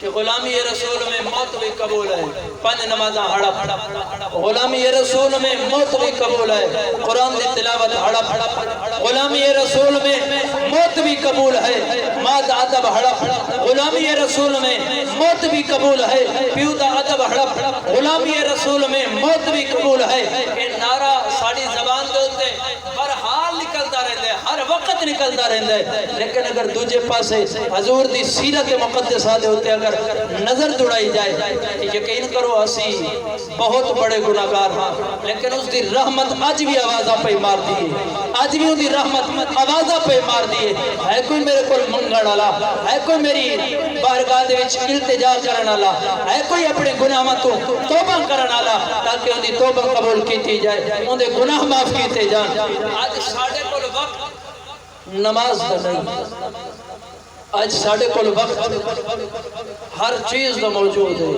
کہ غلامی رسول میں موت بھی قبول ہے، پنج نمازاں ہڑپ، غلامی رسول میں موت بھی قبول ہے، قرآن دی تلاوت ہڑپ، غلامی رسول میں موت بھی قبول ہے، ماد ادب ہڑپ، غلامی رسول میں موت بھی قبول ہے، پیو دا ادب ہڑپ، غلامی رسول میں موت بھی قبول ہے۔ یہ نعرہ ساڑی زبان دے ہوتے برحال نکلتا رہتا ہے، ہر وقت نکلتا رہتا ہے، لیکن اگر دوجے پاسے حضور دی سیرت مقدسہ دے ہوتے اگر نظر دوڑائی جائے، یقین کرو اسی بہت بڑے گناہگار ہاں، لیکن اس دی رحمت آج بھی آوازہ پہ مار دیئے، آج بھی اس دی رحمت آوازہ پہ مار دیئے۔ ہے کوئی میرے کول منگڑ والا، ہے کوئی میری بارگاہ دے وچ التجا کرن والا، ہے کوئی اپنے گناہاں تو توبہ کرن والا تاکہ ان دی توبہ قبول کیتی جائے، ان دے گناہ معاف کیتے جان۔ آج ساڑھے کول وقت نماز دا نہیں، آج ساڑھے کول وقت ہر چیز دا موجود ہے۔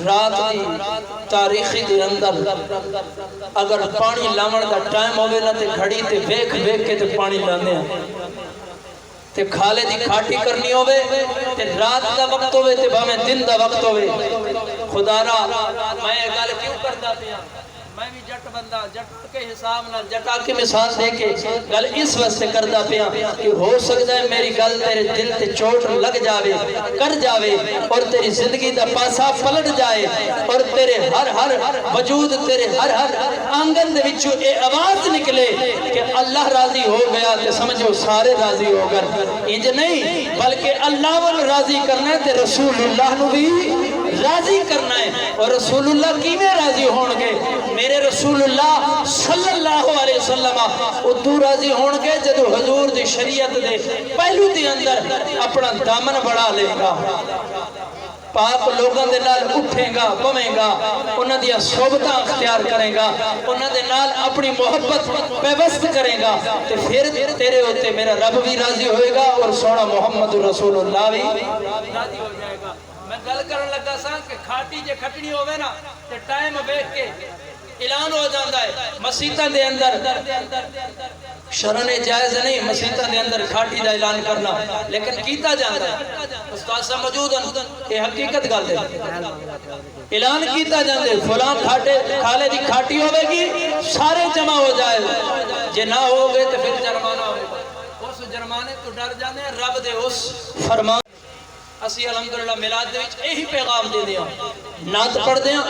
رات دی تاریخی دے اندر اگر پانی لاون دا ٹائم ہوئے نا تے گھڑی تے بیک بیک کے تے پانی لانے ہیں، تے کھالے دی کھاٹی کرنی ہوئے تے رات دا وقت ہوئے تے بھامیں دن دا وقت ہوئے۔ خدا را میں گل کیوں کرتا دیا، میں بھی جٹ بندہ، جٹ کے حساب نہ جٹا کے مثال دے کے گل اس واسطے کردا پیا کہ ہو سکتا ہے میری گل تیرے دل تے چوٹ لگ جاوے، کر جاوے، اور تیری زندگی دا پاسا پلٹ جائے، اور تیرے ہر وجود، تیرے ہر آنگن دے وچوں اے آواز نکلے کہ اللہ راضی ہو گیا تے سمجھو سارے راضی ہو گئے۔ انج نہیں بلکہ اللہ ول راضی کرنا ہے تے رسول اللہ نو بھی راضی کرنا ہے۔ اور رسول اللہ کیویں راضی ہون گے؟ میرے رسول اللہ صلی اللہ علیہ وسلم ادھو راضی ہون گے جدو حضور دی شریعت دے پہلو دی اندر اپنا دامن بڑھا لے گا، پاک لوگوں دے نال اٹھیں گا، بمیں گا، انہاں دیا صحبتاں اختیار کریں گا، انہاں دے نال اپنی محبت پیوست کریں گا، تے پھر تیرے ہوتے میرا رب بھی راضی ہوئے گا اور سونا محمد رسول اللہ بھی راضی ہو جائے گا۔ میں گل کرن لگا سا کہ کھاٹی جے کھٹنی ہوئے نا تے ٹائم بیٹھ کے اعلان ہو جاندہ ہے مسیطہ دے اندر، شرن جائز نہیں مسیطہ دے اندر کھاٹی دا اعلان کرنا، لیکن کیتا جاندہ ہے استاد صاحب موجود ہیں، یہ حقیقت گل دے اعلان کیتا جاندے فلاں کھالے دی کھاٹی ہوئے گی، سارے جمع ہو جائے، جے نہ ہو گئے تو پھر جرمانہ ہوئے گا۔ اس جرمانے تو ڈر جاندے ہیں رب دے اس فرمان۔ اسی الحمدللہ میلاد دے وچ یہی پیغام دے دیا، نعت پڑھ دیا،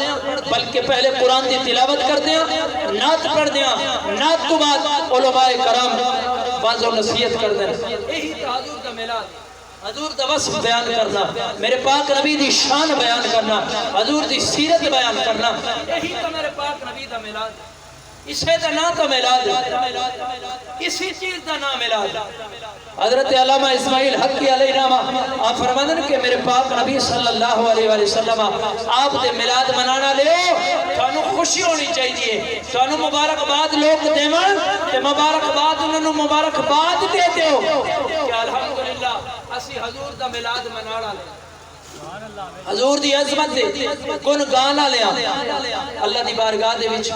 بلکہ پہلے قرآن دی تلاوت کر دیا، نعت پڑھ دیا، نعت تو بعد علماء کرام باز و نصیحت کر دیا۔ یہی تا حضور دا میلاد، حضور دا وصف بیان کرنا، میرے پاک نبی دی شان بیان کرنا، حضور دی سیرت بیان کرنا، یہی تا میرے پاک نبی دا میلاد، اسے دا نام تا میلاد، اسی چیز دا نام میلاد۔ حضرت علامہ اسماعیل حقی علیہ رحمہ آپ فرماندن کہ میرے پاک نبی صلی اللہ علیہ وسلم آپ دے میلاد منانا لے تھانو خوشی ہونی چاہیے، تھانو مبارکباد لوگ دیوان تے مبارکباد انہوں مبارکباد دیتے ہو کہ الحمدللہ اسی حضور دا میلاد منانا لے، حضور دی عظمت دے کن گانا لیا۔ اللہ دی بارگاہ دے وچ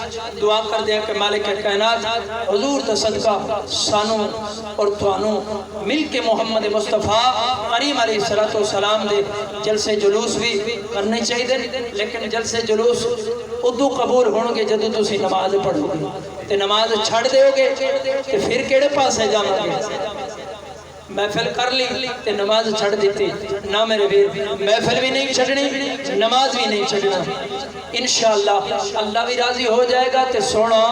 دعا کر دیا کہ مالک کائنات حضور دا صدقہ سانو اور توانو مل کے محمد مصطفیٰ کریم علیہ السلام دے جلسے جلوس بھی کرنے چاہیے، لیکن جلسے جلوس ادو قبول ہوں گے جدو تسی نماز پڑھو گے، تے نماز چھڑ دے ہو گے تے پھر کیڑے پاس ہے جانا گے؟ محفل کر لی تے نماز چھڑ دیتی نہ میرے بیر، محفل بھی نہیں چھڑنی، نماز بھی نہیں چھڑنا۔ انشاءاللہ اللہ بھی راضی ہو جائے گا تے سونا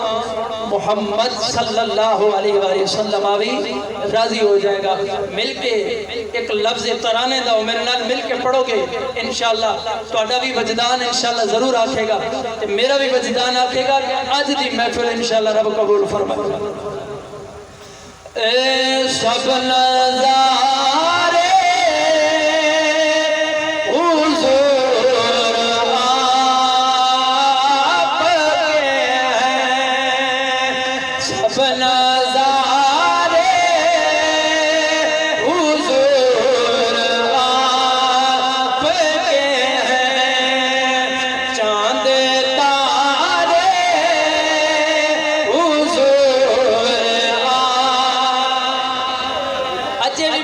محمد صلی اللہ علیہ وآلہ وسلم بھی راضی ہو جائے گا۔ مل کے ایک لفظ ترانے دا میرے نال مل کے پڑھو گے انشاءاللہ توڑا بھی وجدان انشاءاللہ ضرور آکھے گا تے میرا بھی وجدان آکھے گا کہ آج دی محفل انشاءاللہ رب قبول فرمائے۔ اے سب نظارے حضور آپ کے ہیں، سب نظارے حضور آپ کے ہیں، چاند تارے حضور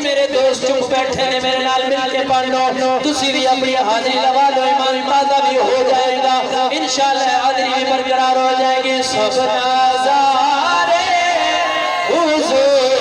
میرے دوست بیٹھے نے میرے نال مل کے پڑھ لو تسی بھی اپنی حاضری لگا لو ایمان تازہ بھی ہو جائے گا انشاءاللہ حاضری بھی برقرار ہو جائے گی سب نظارے حضور